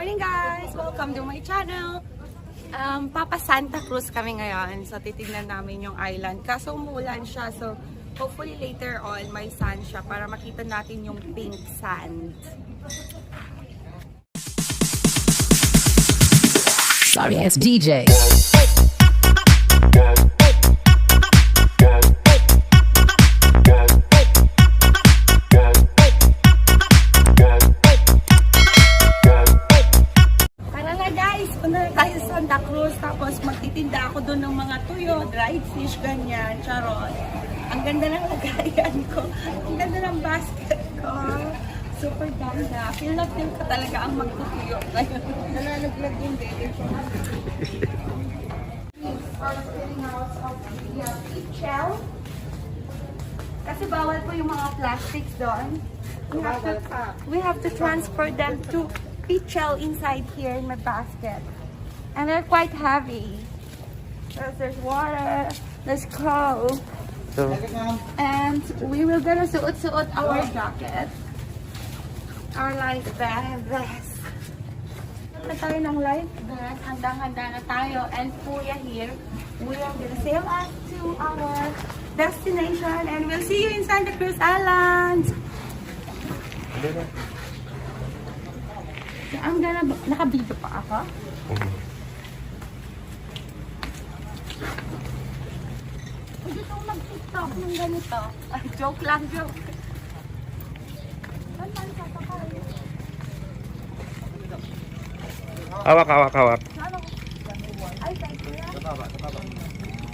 Morning guys! Welcome to my channel! Papa Santa Cruz kami ngayon. So titignan namin yung island. Kaso umuulan siya. So hopefully later on may sun siya para makita natin yung pink sand. Sorry ass DJ. Tara na guys! Punta na tayo sa Santa Cruz. Tapos magtitinda ako doon ng mga tuyo, dried fish, ganyan, charot. Ang ganda ng lagayan ko. Ang ganda ng basket ko. Super ganda. Feel na feel ka talaga ang magtutuyo. Ngayon, nalalaglag yung baby ko. Shell. Kasi bawal po yung mga plastics doon. We have to transfer them to peach shell inside here in my basket. And they're quite heavy. There's water, there's coke. And we will gonna suot our jacket. Our life vest. Na tayo ng life vest. Handang-handa na tayo. And Kuya here, we are gonna sail us to our destination. And we'll see you in Santa Cruz Island. I'm gonna... Naka-video pa ako? Pwede kong mag-tiktok ng ganito. Ay, joke lang, joke. Hawak. Ay, thank you.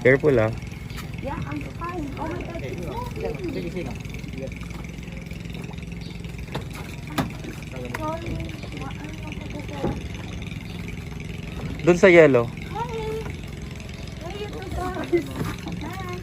Careful ah. Yeah, I'm fine. Oh my God. Sorry. Doon sa yellow. Hey. Hey, you two guys. Hi.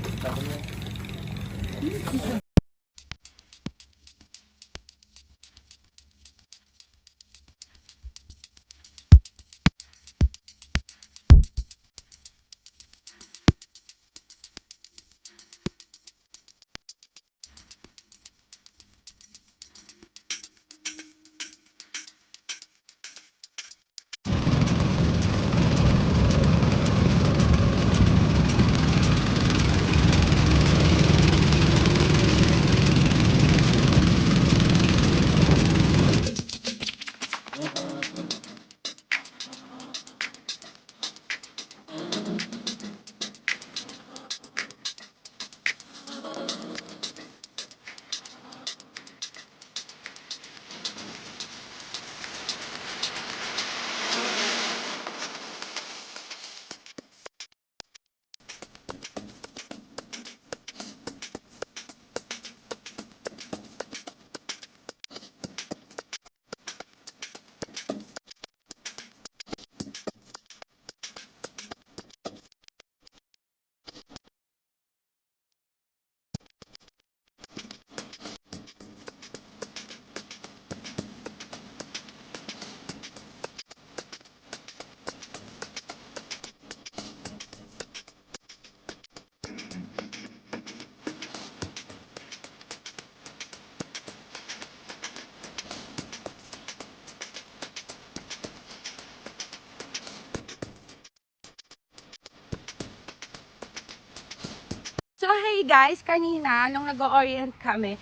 So hey guys, kanina nung nag-orient kami,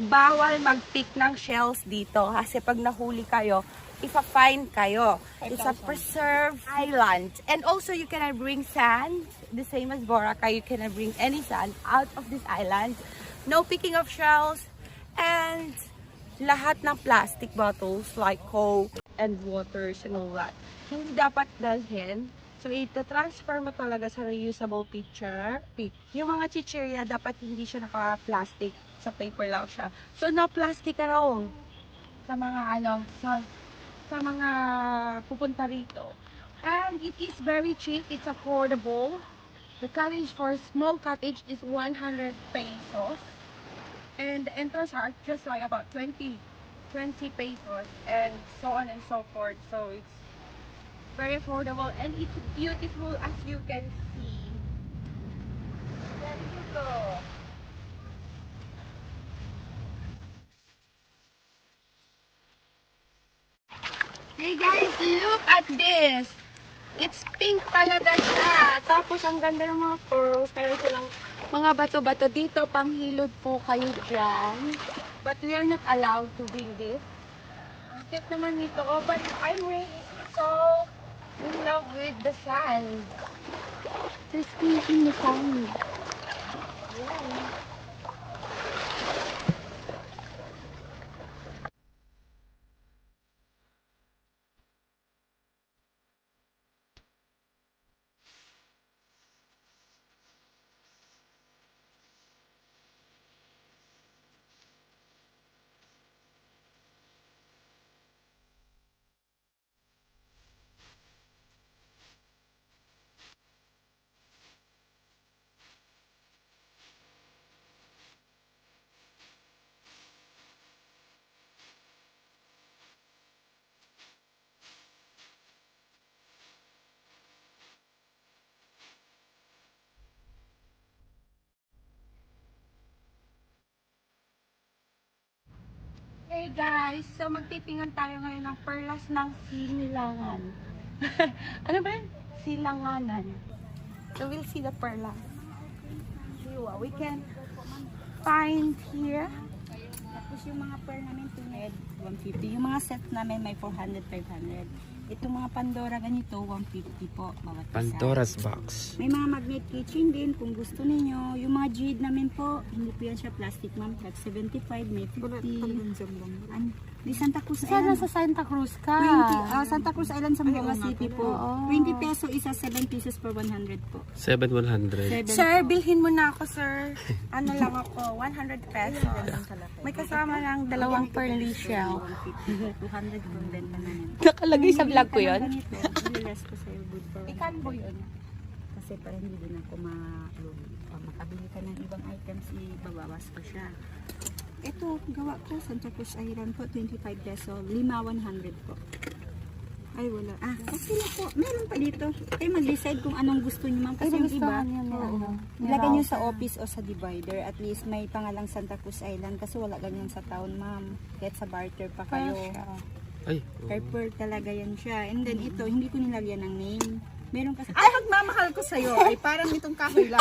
bawal mag-pick ng shells dito kasi pag nahuli kayo, ipa-fine kayo. It's a preserved island. And also you cannot bring sand, the same as Boracay, you cannot bring any sand out of this island. No picking of shells and lahat ng plastic bottles like Coke and waters and all that. Hindi dapat dalhin. So, ita-transfer mo talaga sa reusable pitcher. Yung mga chichirya, dapat hindi siya naka-plastic. Sa paper lang siya. So, no plastic at all. Sa mga sa mga pupunta rito. And it is very cheap. It's affordable. The cottage for small cottage is 100 pesos. And the entrance are just like about 20 pesos. And so on and so forth. So, it's very affordable and it's beautiful as you can see. There you go. Hey guys, look at this! It's pink talaga siya. Tapos ang ganda ng mga pearls. Pero silang mga bato-bato dito. Panghilod po kayo dyan. But we are not allowed to bring this. Ang cute naman nito. Oh, but I'm really so in love with the sand. Just in the sand. Hey guys, so magtitingan tayo ngayon ng perlas ng Silangan. Ano ba yun? Silanganan. So we'll see the perlas. See what we can find here. Tapos yung mga pearl namin 200, 150. Yung mga set namin may 400, 500. Itong mga Pandora ganito, 150 po bawat isa. Pandora's box. May mga magnet keychain din kung gusto ninyo. Yung mga jade namin po, hindi po yan siya plastic ma'am. Tag 75, may 50. Di Santa Cruz Sana Island. sa Santa Cruz ka? 20, Santa Cruz Island sa Buanga City po. Oo. 20 peso isa, 7 pieces per 100 po. 7,100. 7 Sir, bilhin mo na ako, sir. Ano lang ako, 100 pesos. May kasama ng dalawang pearly shell. 200 kung benta namin. Nakalagay sa vlog ko yun. Less ko sa'yo, good for Ikan po yun. kasi para hindi din ako makabili ka ng ibang items, ibabawas ko siya. Ito, gawa ko, Santa Cruz Island po, 25 peso, 5,100 po. Ay, wala. Okay na po. Meron pa dito. Kayo mag-decide kung anong gusto niyo ma'am. Kasi yung iba, ilagay niyo sa office o sa divider. At least may pangalang Santa Cruz Island kasi wala ganyan sa town, ma'am. Kahit sa barter pa kayo. Ay, Purple talaga yan siya. And then ito, hindi ko nilagyan ng name. Meron kasi... Ay, magmamahal ko sa'yo. Ay, parang itong kahoy lang.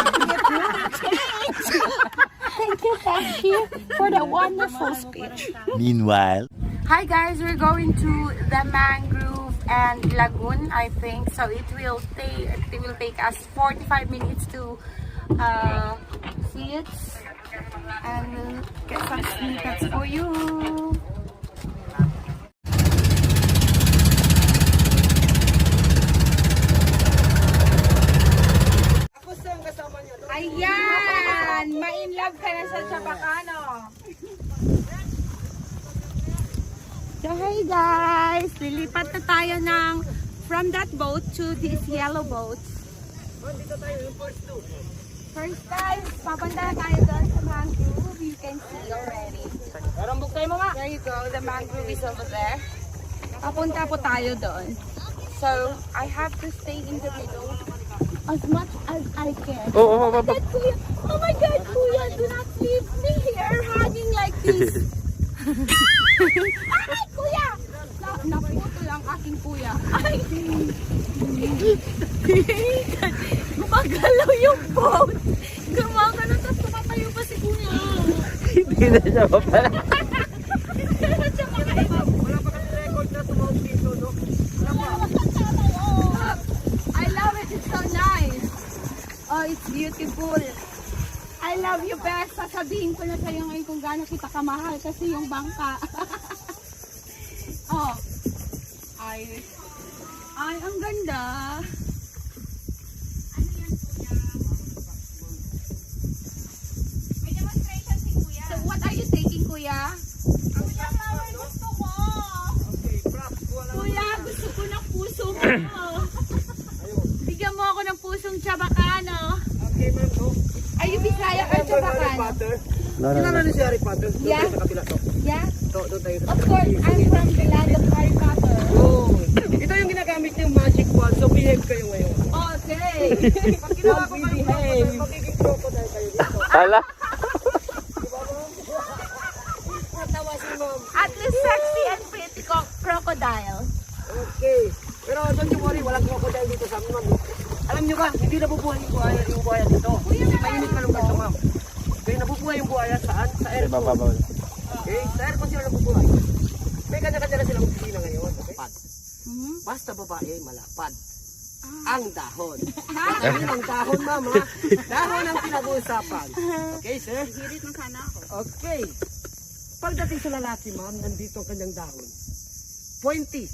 Thank you for the wonderful speech. Meanwhile. Hi guys, we're going to the mangrove and lagoon, I think. So it will take us 45 minutes to see it, and we'll get some snippets for you. Ayan! Ma-in-love ka na sa Chabacano. So hey guys, lilipat na tayo ng from that boat to this yellow boat. First time, papunta na tayo doon sa mangrove. You can see already. There you go, the mangrove is over there. Papunta po tayo doon. So, I have to stay in the middle as much as I can. oh, Kuya, oh my God, Kuya, do not leave me here hugging like this. Ay, Kuya! Naputol ang aking kuya. Ay! Gumagalaw yung boat. Gumagalaw, tapos tumatayo pa si Kuya. Hindi na siya mapala. I love it, it's so nice. Oh, it's beautiful. I love you, best. Sasabihin ko na sa'yo ngayon kung gaano kita kamahal kasi yung bangka. Oh. Ay, ang ganda. May demonstration si Kuya. So, what are you taking, Kuya? Gusto ko. Kuya, gusto ko ng puso mo. Bigyan mo ako ng pusong Chabacano. Okay, ma'am. No? Are you Bisaya or Chabacano? Kilala ni si Harry Potter. Doon Yeah. tayo sa kabila to. Yeah? Doon tayo. Of course, I'm from the land of Harry Potter. Oh. Ito yung ginagamit yung magic wand. So, behave kayo ngayon. Okay. Pag ginawa ko kayo crocodile, magiging crocodile kayo dito. Hala. Natawa si ma'am. At least sexy and pretty crocodile. Pero don't you worry, walang crocodile dito sa amin, ma'am. Alam nyo ba, hindi nabubuhay yung buhaya dito. Kasi mainit na lugar ito, ma'am. Kaya nabubuhay yung buhaya saan? Sa aircon. Bababaw. Okay, sa aircon sila nabubuhay. May kanya-kanya na silang opisina ngayon. Okay? Basta babae, malapad. Ang dahon. Sabi ang dahon, mama. Dahon ang pinag-uusapan. Okay, sir? Hirit mo sana ako. Okay. Pagdating sa lalaki, ma'am, nandito ang kanyang dahon. Pointy.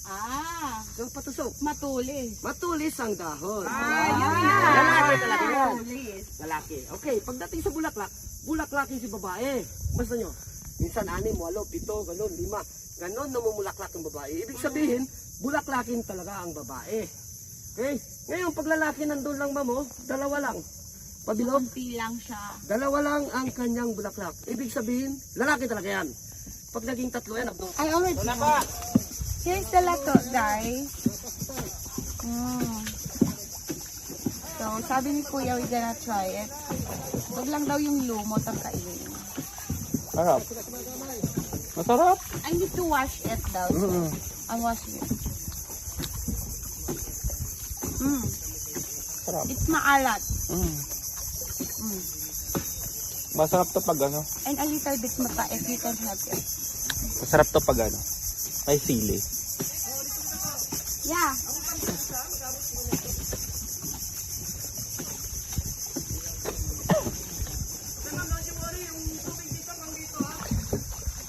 Ah, Yung patusok. matulis. Matulis ang dahon. Yun Lalaki talaga yan. Matulis. Lalaki. Okay, pagdating sa bulaklak, bulaklakin si babae. Basta nyo, minsan 6, 8, 7, ganun, 5. Ganon namumulaklak ang babae. Ibig sabihin, bulaklakin talaga ang babae. Okay? Ngayon, pag lalaki nandun lang, mamo, dalawa lang. Pabilog, Kunti lang siya. dalawa lang ang kanyang bulaklak. Ibig sabihin, lalaki talaga yan. Pag naging tatlo yan, abdong. I already know. Here's the lato, guys. So, sabi ni Kuya, we're gonna try it. Huwag lang daw yung lumot ang kainin. Sarap. Masarap. I need to wash it daw. I'm washing it. Sarap. It's maalat. Masarap to pag ano. And a little bit mapait. You can have it. Masarap to pag ano. May sili. Yeah.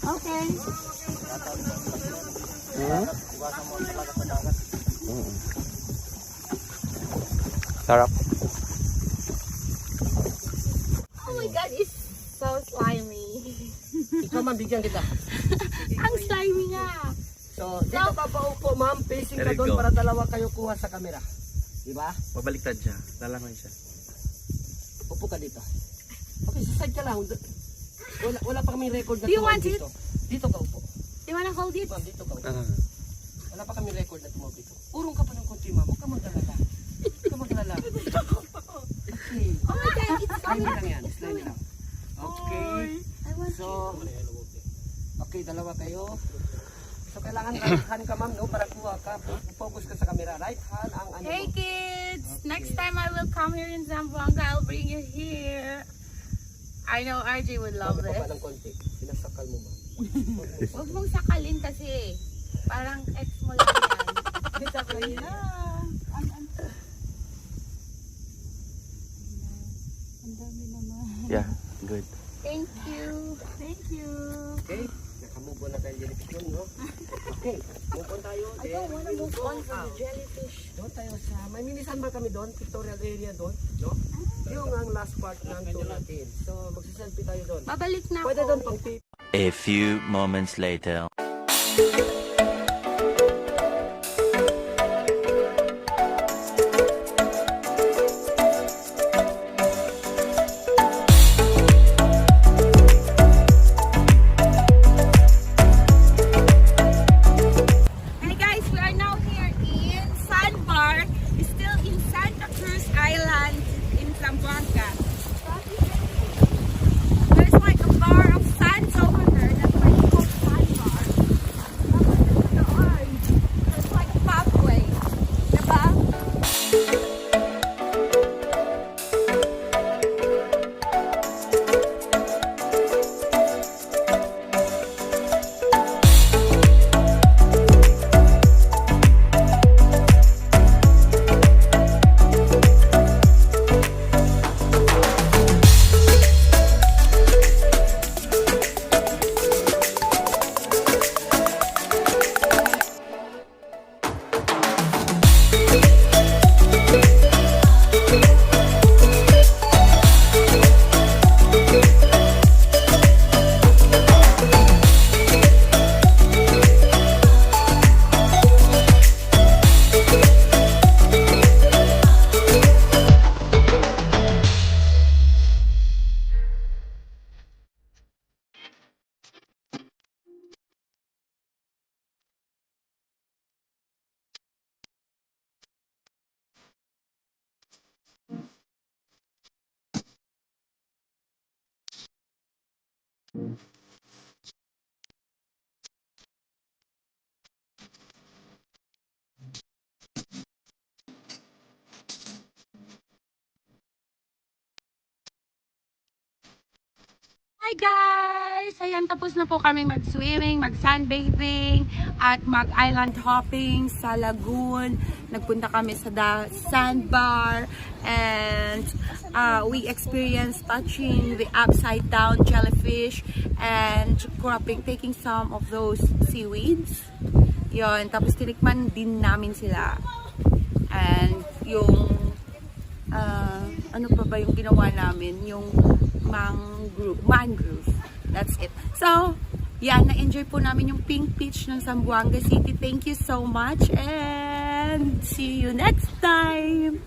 Okay. Sarap. Oh my God, it's so slimy. Ikaw, ma'am, bigyan kita. Ang slimy nga. So, dito ka pa upo, ma'am. Facing ka There you doon go. para dalawa kayo kuha sa camera. Diba? Pabaliktad siya. Lalangoy siya. Upo ka dito. Okay, sa side ka lang. Wala pa kaming record na Do you tumawag want it? dito. Dito ka upo. You wanna hold it? Ma'am, dito ka upo. Wala pa kaming record na tumawag dito. Urong ka pa ng konti, ma'am. Huwag ka mag-alala. Huwag ka mag-alala. Okay. Oh my God, it's Slimy lang yan. Slimy lang. Okay. I want So, okay, dalawa kayo. So, kailangan right hand ka, ma'am, no? Para kuha ka. Focus ka sa camera. Right hand ang ano Hey mo. kids, next time I will come here in Zamboanga, I'll bring you here. I know RJ would love Huwag ka this. pa ng konti. Pinasakal mo, ma'am. Huwag mong sakalin kasi. Parang ex mo lang yan. Sakalin na. Ang dami naman. Yeah, good. Thank you. Thank you. Okay? Nakamove on na tayo jellyfish no? Okay, move on tayo. I don't wanna move on from the jellyfish. Doon tayo sa, may minisan ba kami doon? Pictorial area doon, no? Yung ang last part ng tour natin. So, magsiselfie tayo doon. Babalik na Pwede ako. doon pang tip. A few moments later. Hey guys, we are now here in Sandbar, still in Santa Cruz Island in Zamboanga. There's like a bar of sands over there. That's why it's called Sandbar. Hi guys! Ayan, tapos na po kami mag-swimming, mag-sunbathing, at mag-island hopping sa lagoon. Nagpunta kami sa sandbar, and we experienced touching the upside down jellyfish and taking some of those seaweeds. Yon, tapos tinikman din namin sila. And yung ano pa ba yung ginawa namin? Yung mangrove. That's it. So, yan, na-enjoy po namin yung Pink Beach ng Zamboanga City. Thank you so much and see you next time!